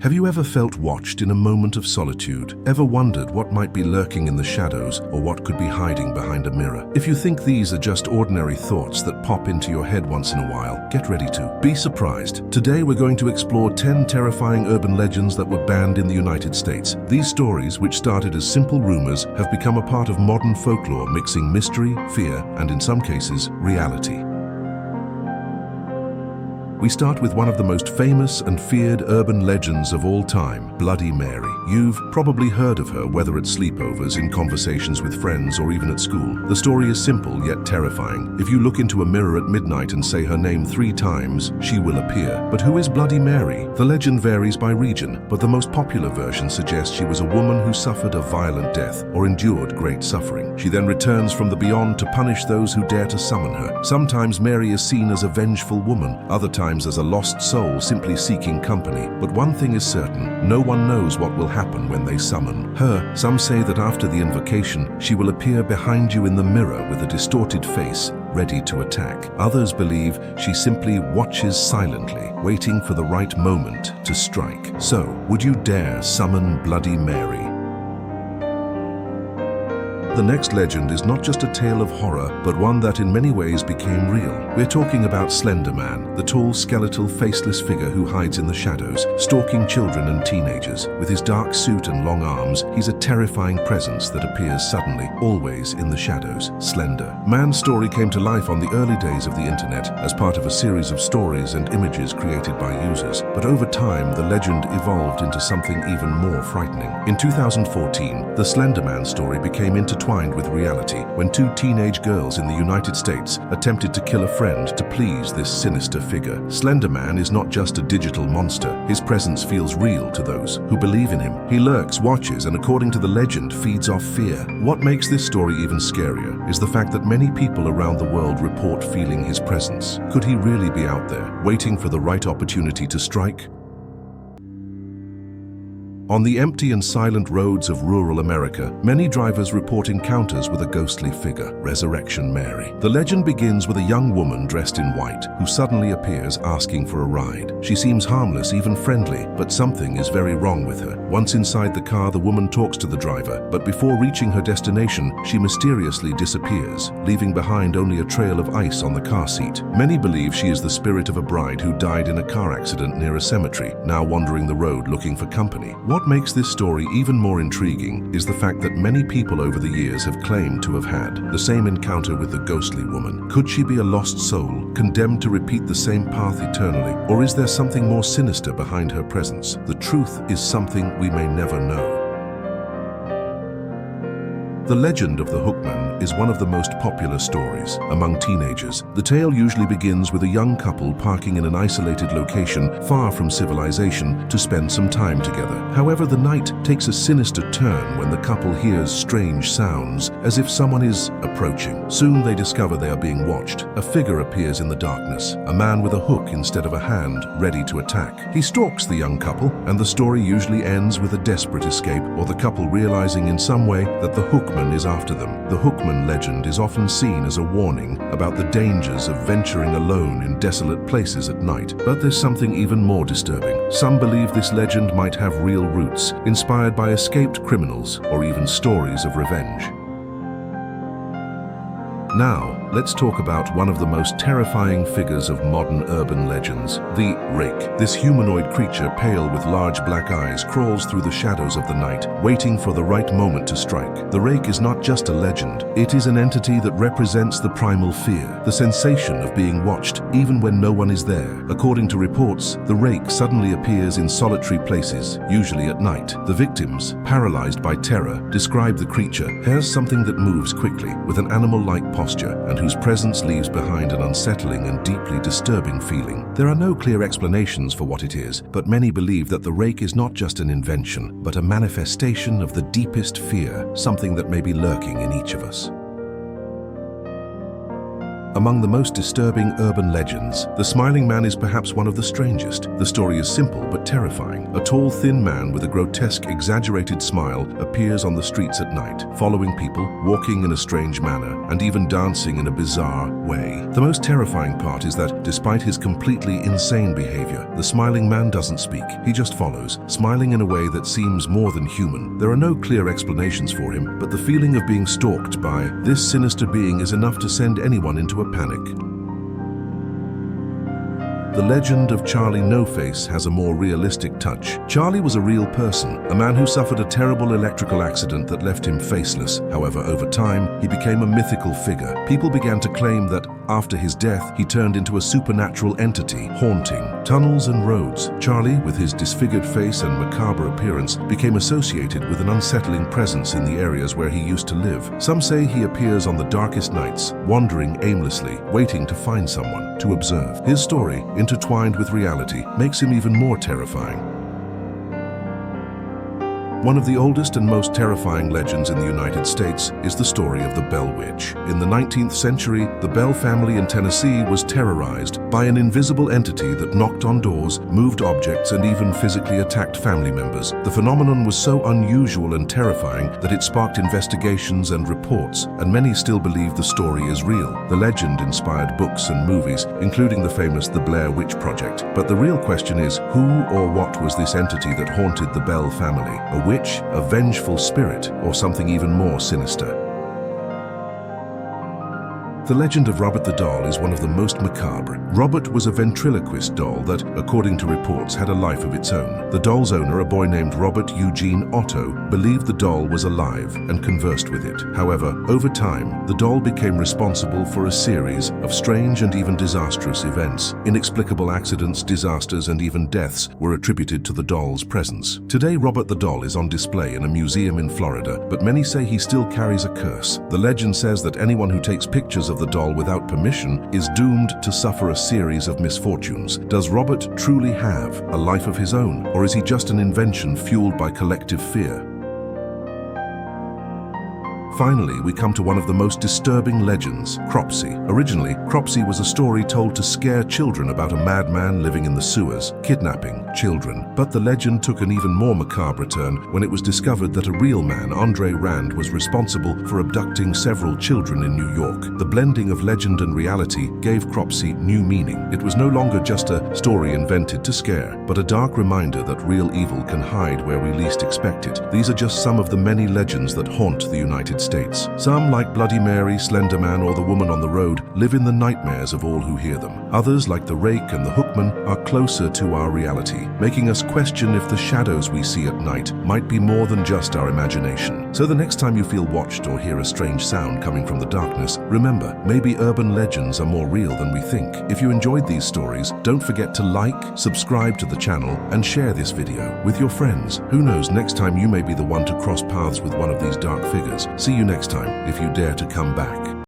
Have you ever felt watched in a moment of solitude? Ever wondered what might be lurking in the shadows or what could be hiding behind a mirror? If you think these are just ordinary thoughts that pop into your head once in a while, get ready to be surprised. Today we're going to explore 10 terrifying urban legends that were banned in the United States. These stories, which started as simple rumors, have become a part of modern folklore, mixing mystery, fear, and in some cases, reality. We start with one of the most famous and feared urban legends of all time, Bloody Mary. You've probably heard of her, whether at sleepovers, in conversations with friends, or even at school. The story is simple yet terrifying. If you look into a mirror at midnight and say her name 3 times, she will appear. But who is Bloody Mary? The legend varies by region, but the most popular version suggests she was a woman who suffered a violent death or endured great suffering. She then returns from the beyond to punish those who dare to summon her. Sometimes Mary is seen as a vengeful woman, other times as a lost soul simply seeking company. But one thing is certain, no one knows what will happen when they summon her. Some say that after the invocation, she will appear behind you in the mirror with a distorted face, ready to attack. Others believe she simply watches silently, waiting for the right moment to strike. So, would you dare summon Bloody Mary? The next legend is not just a tale of horror, but one that in many ways became real. We're talking about Slender Man, the tall, skeletal, faceless figure who hides in the shadows, stalking children and teenagers. With his dark suit and long arms, he's a terrifying presence that appears suddenly, always in the shadows. Slender Man's story came to life on the early days of the internet as part of a series of stories and images created by users. But over time, the legend evolved into something even more frightening. In 2014, the Slender Man story became intertwined with reality when 2 teenage girls in the United States attempted to kill a friend to please this sinister figure. Slender Man is not just a digital monster. His presence feels real to those who believe in him. He lurks, watches, and according to the legend, feeds off fear. What makes this story even scarier is the fact that many people around the world report feeling his presence. Could he really be out there, waiting for the right opportunity to strike? On the empty and silent roads of rural America, many drivers report encounters with a ghostly figure, Resurrection Mary. The legend begins with a young woman dressed in white who suddenly appears asking for a ride. She seems harmless, even friendly, but something is very wrong with her. Once inside the car, the woman talks to the driver, but before reaching her destination, she mysteriously disappears, leaving behind only a trail of ice on the car seat. Many believe she is the spirit of a bride who died in a car accident near a cemetery, now wandering the road looking for company. What makes this story even more intriguing is the fact that many people over the years have claimed to have had the same encounter with the ghostly woman. Could she be a lost soul, condemned to repeat the same path eternally? Or is there something more sinister behind her presence? The truth is something we may never know. The legend of the Hookman is one of the most popular stories among teenagers. The tale usually begins with a young couple parking in an isolated location far from civilization to spend some time together. However, the night takes a sinister turn when the couple hears strange sounds, as if someone is approaching. Soon they discover they are being watched. A figure appears in the darkness, a man with a hook instead of a hand, ready to attack. He stalks the young couple, and the story usually ends with a desperate escape or the couple realizing in some way that the Hookman is after them. The Hookman legend is often seen as a warning about the dangers of venturing alone in desolate places at night. But there's something even more disturbing. Some believe this legend might have real roots, inspired by escaped criminals or even stories of revenge. Now, let's talk about one of the most terrifying figures of modern urban legends, the Rake. This humanoid creature, pale with large black eyes, crawls through the shadows of the night, waiting for the right moment to strike. The Rake is not just a legend, it is an entity that represents the primal fear, the sensation of being watched, even when no one is there. According to reports, the Rake suddenly appears in solitary places, usually at night. The victims, paralyzed by terror, describe the creature as something that moves quickly, with an animal-like posture, and whose presence leaves behind an unsettling and deeply disturbing feeling. There are no clear explanations for what it is, but many believe that the Rake is not just an invention, but a manifestation of the deepest fear, something that may be lurking in each of us. Among the most disturbing urban legends, the Smiling Man is perhaps one of the strangest. The story is simple but terrifying. A tall, thin man with a grotesque, exaggerated smile appears on the streets at night, following people, walking in a strange manner, and even dancing in a bizarre way. The most terrifying part is that, despite his completely insane behavior, the Smiling Man doesn't speak. He just follows, smiling in a way that seems more than human. There are no clear explanations for him, but the feeling of being stalked by this sinister being is enough to send anyone into a panic. The legend of Charlie No-Face has a more realistic touch. Charlie was a real person, a man who suffered a terrible electrical accident that left him faceless. However, over time, he became a mythical figure. People began to claim that after his death, he turned into a supernatural entity, haunting tunnels and roads. Charlie, with his disfigured face and macabre appearance, became associated with an unsettling presence in the areas where he used to live. Some say he appears on the darkest nights, wandering aimlessly, waiting to find someone to observe. His story, intertwined with reality, makes him even more terrifying. One of the oldest and most terrifying legends in the United States is the story of the Bell Witch. In the 19th century, the Bell family in Tennessee was terrorized by an invisible entity that knocked on doors, moved objects, and even physically attacked family members. The phenomenon was so unusual and terrifying that it sparked investigations and reports, and many still believe the story is real. The legend inspired books and movies, including the famous The Blair Witch Project. But the real question is, who or what was this entity that haunted the Bell family? A witch, a vengeful spirit, or something even more sinister? The legend of Robert the doll is one of the most macabre. Robert was a ventriloquist doll that, according to reports, had a life of its own. The doll's owner, a boy named Robert Eugene Otto, believed the doll was alive and conversed with it. However, over time, the doll became responsible for a series of strange and even disastrous events. Inexplicable accidents, disasters, and even deaths were attributed to the doll's presence. Today, Robert the doll is on display in a museum in Florida, but many say he still carries a curse. The legend says that anyone who takes pictures of the doll without permission is doomed to suffer a series of misfortunes. Does Robert truly have a life of his own, or is he just an invention fueled by collective fear? Finally, we come to one of the most disturbing legends, Cropsey. Originally, Cropsey was a story told to scare children about a madman living in the sewers, kidnapping children. But the legend took an even more macabre turn when it was discovered that a real man, Andre Rand, was responsible for abducting several children in New York. The blending of legend and reality gave Cropsey new meaning. It was no longer just a story invented to scare, but a dark reminder that real evil can hide where we least expect it. These are just some of the many legends that haunt the United States. Some, like Bloody Mary, Slender Man, or the Woman on the Road, live in the nightmares of all who hear them. Others, like the Rake and the Hookman, are closer to our reality, making us question if the shadows we see at night might be more than just our imagination. So the next time you feel watched or hear a strange sound coming from the darkness, remember, maybe urban legends are more real than we think. If you enjoyed these stories, don't forget to like, subscribe to the channel, and share this video with your friends. Who knows, next time you may be the one to cross paths with one of these dark figures. See you next time, if you dare to come back.